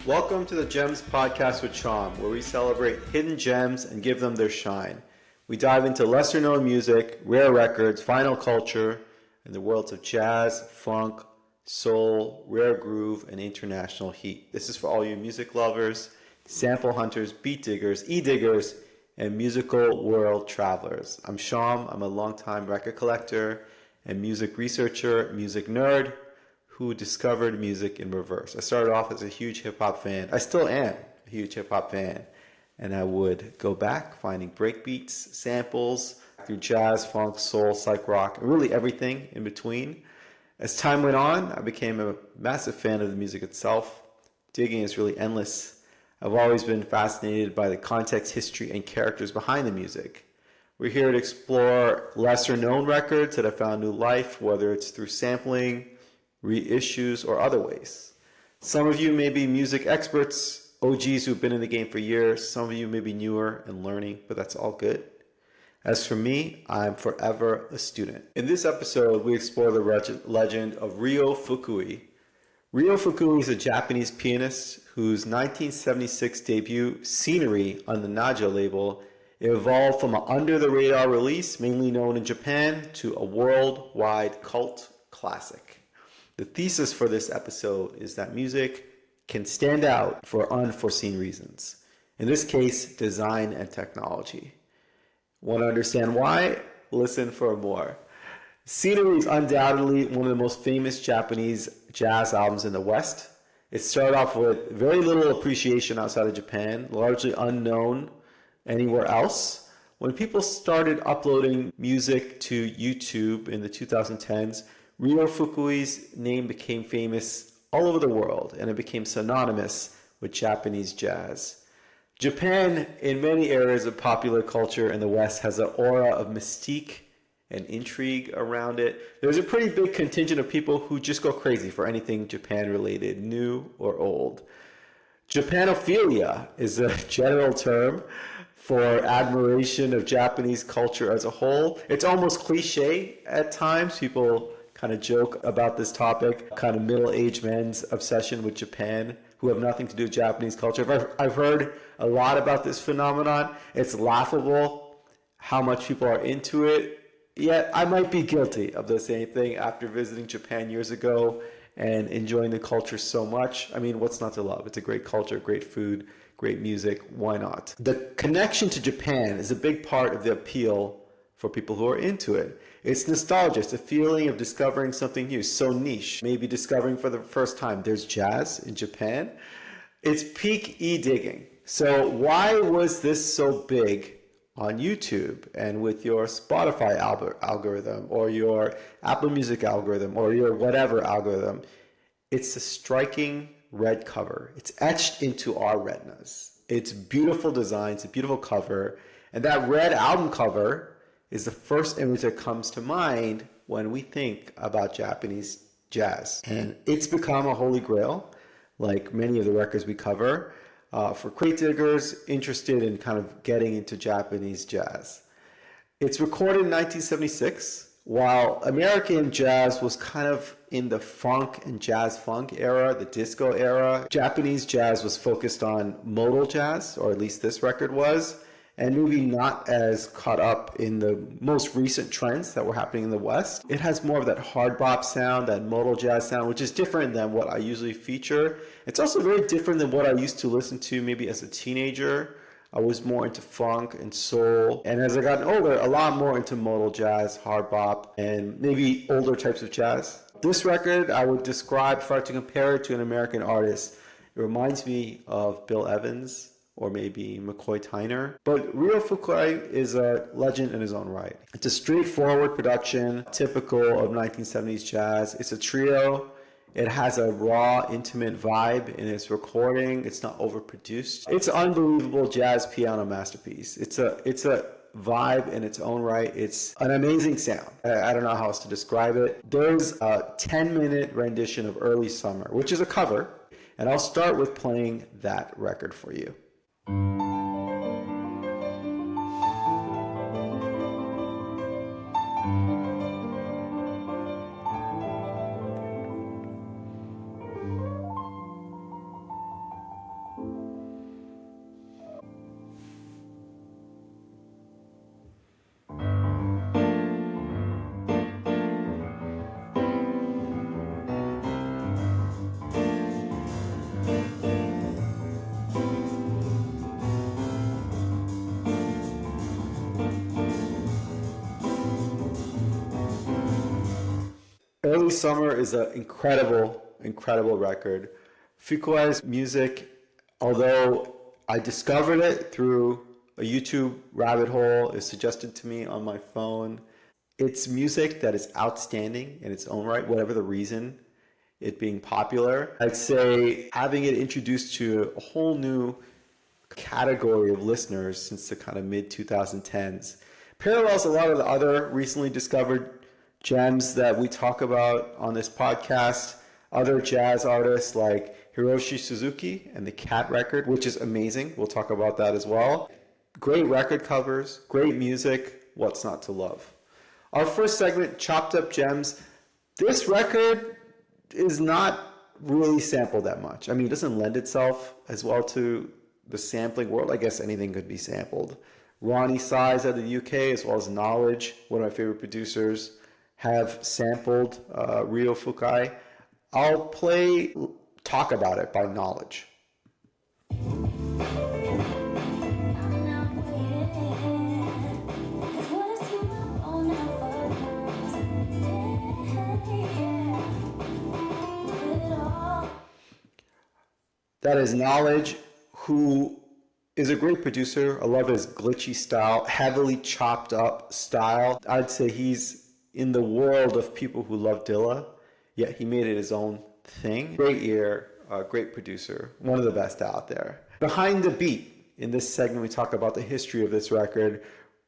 Welcome to the Gems Podcast with Chom, where we celebrate hidden gems and give them their shine. We dive into lesser known music, rare records, vinyl culture, and the worlds of jazz, funk, soul, rare groove, and international heat. This is for all you music lovers, sample hunters, beat diggers, e-diggers, and musical world travelers. I'm Sham. I'm a longtime record collector and music researcher, music nerd, who discovered music in reverse. I started off as a huge hip-hop fan. I still am a huge hip-hop fan. And I would go back finding breakbeats, samples, through jazz, funk, soul, psych rock, and really everything in between. As time went on, I became a massive fan of the music itself. Digging is really endless. I've always been fascinated by the context, history, and characters behind the music. We're here to explore lesser known records that have found new life, whether it's through sampling, reissues, or other ways. Some of you may be music experts, OGs who've been in the game for years. Some of you may be newer and learning, but that's all good. As for me, I'm forever a student. In this episode, we explore the legend of Ryo Fukui. Ryo Fukui is a Japanese pianist whose 1976 debut, Scenery, on the Naja label, evolved from an under-the-radar release, mainly known in Japan, to a worldwide cult classic. The thesis for this episode is that music can stand out for unforeseen reasons. In this case, design and technology. Want to understand why? Listen for more. Scenery is undoubtedly one of the most famous Japanese jazz albums in the West. It started off with very little appreciation outside of Japan, largely unknown anywhere else. When people started uploading music to YouTube in the 2010s, Ryo Fukui's name became famous all over the world, and it became synonymous with Japanese jazz. Japan, in many areas of popular culture in the West, has an aura of mystique and intrigue around it. There's a pretty big contingent of people who just go crazy for anything Japan-related, new or old. Japanophilia is a general term for admiration of Japanese culture as a whole. It's almost cliche at times. People kind of joke about this topic, kind of middle-aged men's obsession with Japan who have nothing to do with Japanese culture. I've heard a lot about this phenomenon. It's laughable how much people are into it. Yet I might be guilty of the same thing after visiting Japan years ago and enjoying the culture so much. I mean, what's not to love? It's a great culture, great food, great music. Why not? The connection to Japan is a big part of the appeal for people who are into it. It's nostalgia. It's a feeling of discovering something new, so niche. Maybe discovering for the first time there's jazz in Japan. It's peak e-digging. So why was this so big on YouTube and with your Spotify algorithm or your Apple Music algorithm or your whatever algorithm? It's a striking red cover. It's etched into our retinas. It's beautiful design. It's a beautiful cover. And that red album cover is the first image that comes to mind when we think about Japanese jazz. And it's become a holy grail, like many of the records we cover, for crate diggers interested in kind of getting into Japanese jazz. It's recorded in 1976, while American jazz was kind of in the funk and jazz funk era, the disco era. Japanese jazz was focused on modal jazz, or at least this record was, and maybe not as caught up in the most recent trends that were happening in the West. It has more of that hard bop sound, that modal jazz sound, which is different than what I usually feature. It's also very different than what I used to listen to maybe as a teenager. I was more into funk and soul. And as I got older, a lot more into modal jazz, hard bop, and maybe older types of jazz. This record I would describe, if I were to compare it to an American artist, it reminds me of Bill Evans, or maybe McCoy Tyner. But Ryo Fukui is a legend in his own right. It's a straightforward production, typical of 1970s jazz. It's a trio. It has a raw, intimate vibe in its recording. It's not overproduced. It's an unbelievable jazz piano masterpiece. It's a vibe in its own right. It's an amazing sound. I don't know how else to describe it. There's a 10-minute rendition of Early Summer, which is a cover, and I'll start with playing that record for you. Early Summer is an incredible record. Fukui's music, although I discovered it through a YouTube rabbit hole, is suggested to me on my phone. It's music that is outstanding in its own right, whatever the reason it being popular. I'd say having it introduced to a whole new category of listeners since the kind of mid 2010s parallels a lot of the other recently discovered gems that we talk about on this podcast. Other jazz artists like Hiroshi Suzuki and the Cat record, which is amazing. We'll talk about that as well. Great record covers, great music, what's not to love? Our first segment, Chopped Up Gems. This record is not really sampled that much. I mean, it doesn't lend itself as well to the sampling world. I guess anything could be sampled. Ronnie Size out of the UK, as well as Knowledge, one of my favorite producers, have sampled Ryo Fukui. I'll play Talk About It by Knowledge. That is Knowledge, who is a great producer. I love his glitchy style, heavily chopped up style. I'd say he's in the world of people who love Dilla, yet he made it his own thing. Great ear, great producer, one of the best out there. Behind the Beat, in this segment we talk about the history of this record.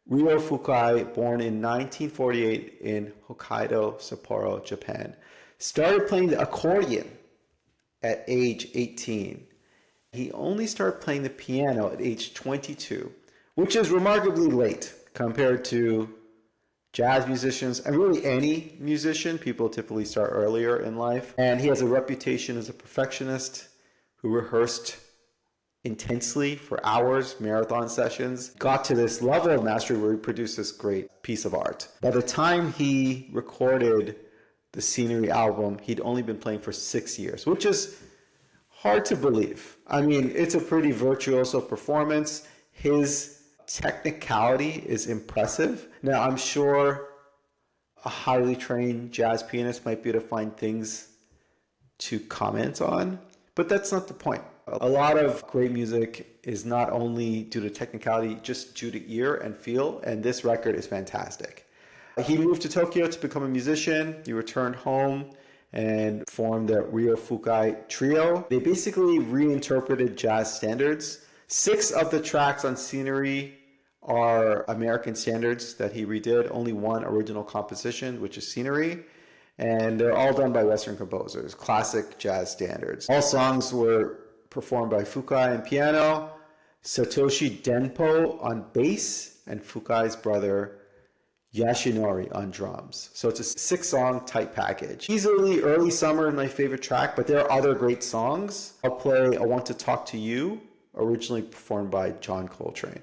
Ryo Fukui, born in 1948 in Hokkaido, Sapporo, Japan, started playing the accordion at age 18. He only started playing the piano at age 22, which is remarkably late compared to jazz musicians and really any musician. People typically start earlier in life. And he has a reputation as a perfectionist who rehearsed intensely for hours, marathon sessions, got to this level of mastery where he produced this great piece of art. By the time he recorded the Scenery album, he'd only been playing for 6 years, which is hard to believe. I mean, it's a pretty virtuoso performance. His technicality is impressive. Now, I'm sure a highly trained jazz pianist might be able to find things to comment on, but that's not the point. A lot of great music is not only due to technicality, just due to ear and feel, and this record is fantastic. He moved to Tokyo to become a musician. He returned home and formed the Ryo Fukui Trio. They basically reinterpreted jazz standards. 6 of the tracks on Scenery are American standards that he redid. Only one original composition, which is Scenery. And they're all done by Western composers, classic jazz standards. All songs were performed by Fukui on piano, Satoshi Denpo on bass, and Fukui's brother Yashinori on drums. So it's a 6-song tight package. Easily Early Summer is my favorite track, but there are other great songs. I'll play I Want to Talk to You, originally performed by John Coltrane.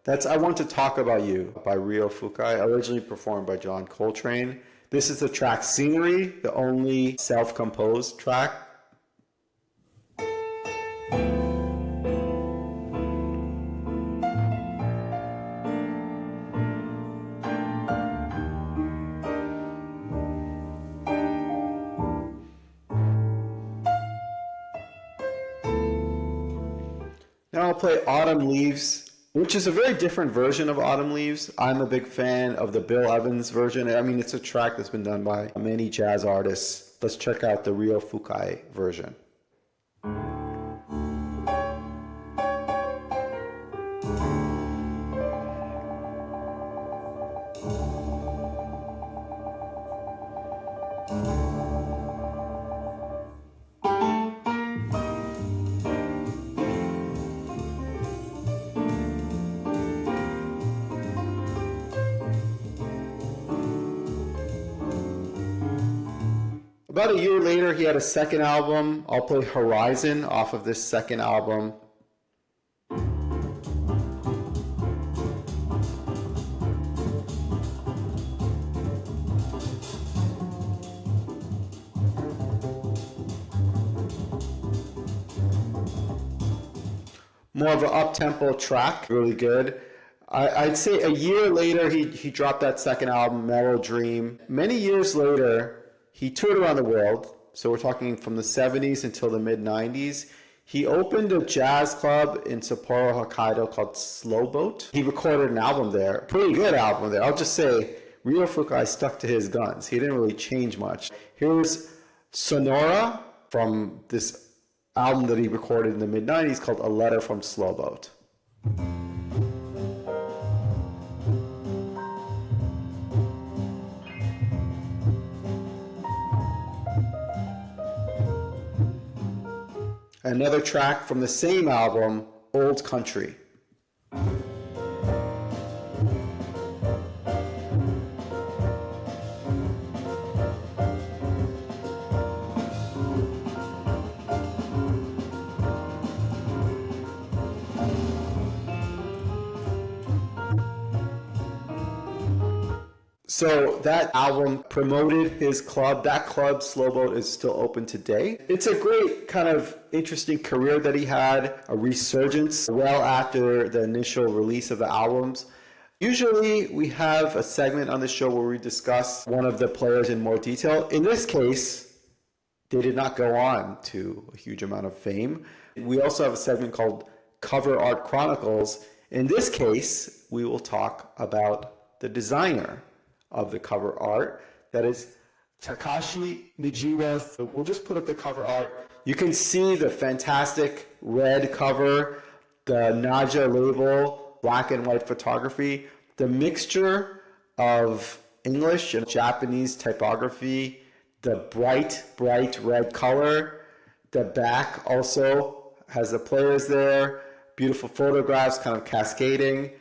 That's I Want to Talk About You by Ryo Fukui, originally performed by John Coltrane. This is the track Scenery, the only self-composed track. Now I'll play Autumn Leaves, which is a very different version of Autumn Leaves. I'm a big fan of the Bill Evans version. I mean, it's a track that's been done by many jazz artists. Let's check out the Ryo Fukui version. About a year later, he had a second album. I'll play Horizon off of this second album. more of an up-tempo track, really good. I'd say a year later, he dropped that second album, Mellow Dream. Many years later, he toured around the world. So we're talking from the 70s until the mid-90s. He opened a jazz club in Sapporo, Hokkaido called Slow Boat. He recorded an album there, pretty good album there. I'll just say, Ryo Fukui stuck to his guns. He didn't really change much. Here's Sonora from this album that he recorded in the mid-90s called A Letter from Slow Boat. Another track from the same album, Old Country. So that album promoted his club. That club, Slow Boat, is still open today. It's a great kind of interesting career that he had, a resurgence well after the initial release of the albums. Usually we have a segment on the show where we discuss one of the players in more detail. In this case, they did not go on to a huge amount of fame. We also have a segment called Cover Art Chronicles. In this case, we will talk about the designer of the cover art. That is Takashi Nijiwa. We'll just put up the cover art. You can see the fantastic red cover, the Naja label, black and white photography, the mixture of English and Japanese typography, the bright red color. The back also has the players there, beautiful photographs kind of cascading.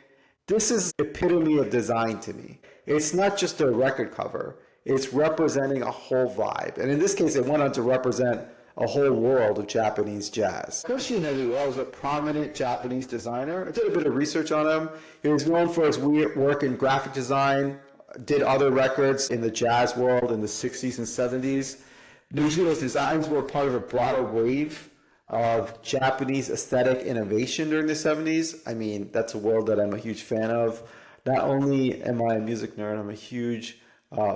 This is the epitome of design to me. It's not just a record cover. It's representing a whole vibe. And in this case, it went on to represent a whole world of Japanese jazz. Takashi Nijiwa was a prominent Japanese designer. I did a bit of research on him. He was known for his work in graphic design, did other records in the jazz world in the 60s and 70s. Nijiwa's designs were part of a broader wave of Japanese aesthetic innovation during the 70s. I mean, that's a world that I'm a huge fan of. Not only am I a music nerd, I'm a huge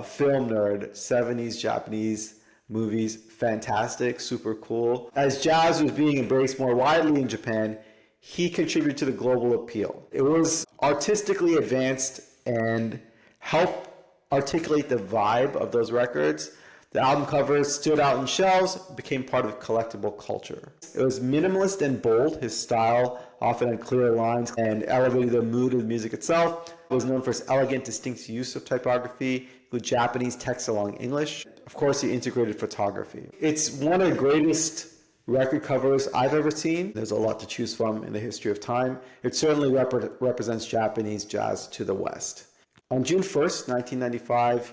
film nerd. 70s Japanese movies, fantastic, super cool. As jazz was being embraced more widely in Japan, he contributed to the global appeal. It was artistically advanced and helped articulate the vibe of those records. The album covers stood out in shelves, became part of collectible culture. It was minimalist and bold. His style often had clear lines and elevated the mood of the music itself. It was known for its elegant, distinct use of typography, with Japanese text along English. Of course, he integrated photography. It's one of the greatest record covers I've ever seen. There's a lot to choose from in the history of time. It certainly represents Japanese jazz to the West. On June 1st, 1995,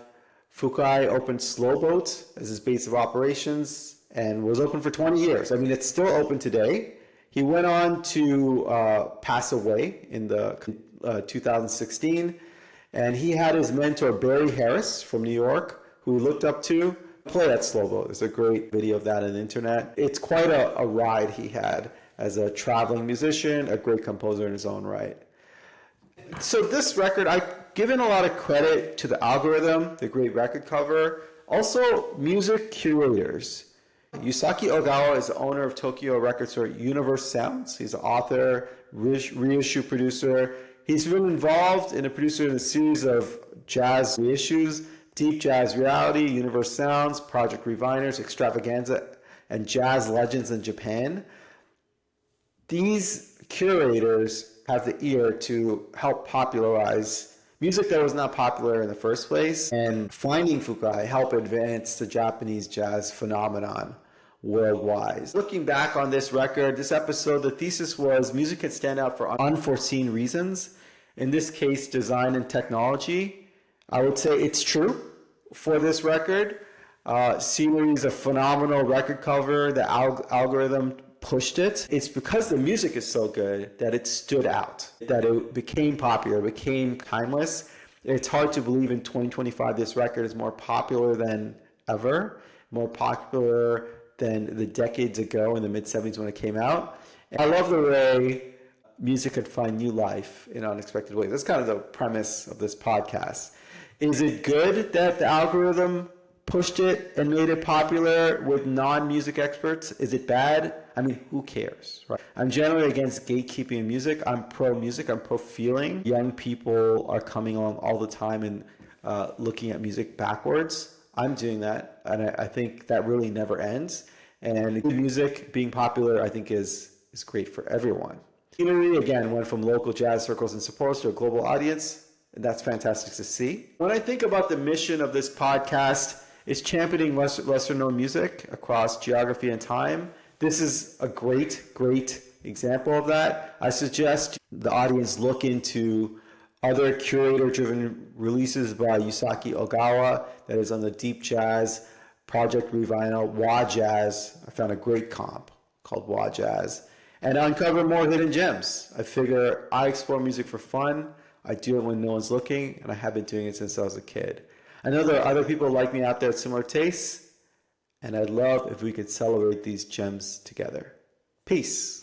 Fukui opened Slow Boat as his base of operations and was open for 20 years. I mean, it's still open today. He went on to pass away in the 2016, and he had his mentor Barry Harris from New York, who he looked up to, play at Slow Boat. There's a great video of that on the internet. It's quite a ride he had as a traveling musician, a great composer in his own right. So this record, I've given a lot of credit to the algorithm, the great record cover, also music curators. Yusaki Ogawa is the owner of Tokyo record store Universe Sounds. He's an author, reissue producer. He's been involved in a producer in a series of jazz reissues, Deep Jazz Reality, Universe Sounds, Project Reviners, Extravaganza, and Jazz Legends in Japan. These curators have the ear to help popularize music that was not popular in the first place, and finding Fukui help advance the Japanese jazz phenomenon worldwide. Looking back on this record, this episode, the thesis was music can stand out for unforeseen reasons. In this case, design and technology. I would say it's true for this record. Scenery is a phenomenal record cover. The algorithm pushed it. It's because the music is so good that it stood out, that it became popular, became timeless. It's hard to believe in 2025 this record is more popular than ever, more popular than the decades ago in the mid-70s when it came out. And I love the way music could find new life in unexpected ways. That's kind of the premise of this podcast. Is it good that the algorithm pushed it and made it popular with non-music experts? Is it bad? I mean, who cares, right? I'm generally against gatekeeping in music. I'm pro music. I'm pro feeling. Young people are coming along all the time and looking at music backwards. I'm doing that, and I think that really never ends. And good music being popular, I think, is great for everyone. Community, again, went from local jazz circles and supporters to a global audience, and that's fantastic to see. When I think about the mission of this podcast, it's championing lesser known music across geography and time. This is a great example of that. I suggest the audience look into other curator-driven releases by Yusaki Ogawa that is on the Deep Jazz Project Revinyl, Wah Jazz. I found a great comp called Wah Jazz. And uncover more hidden gems. I figure I explore music for fun. I do it when no one's looking, and I have been doing it since I was a kid. I know there are other people like me out there with similar tastes, and I'd love if we could celebrate these gems together. Peace.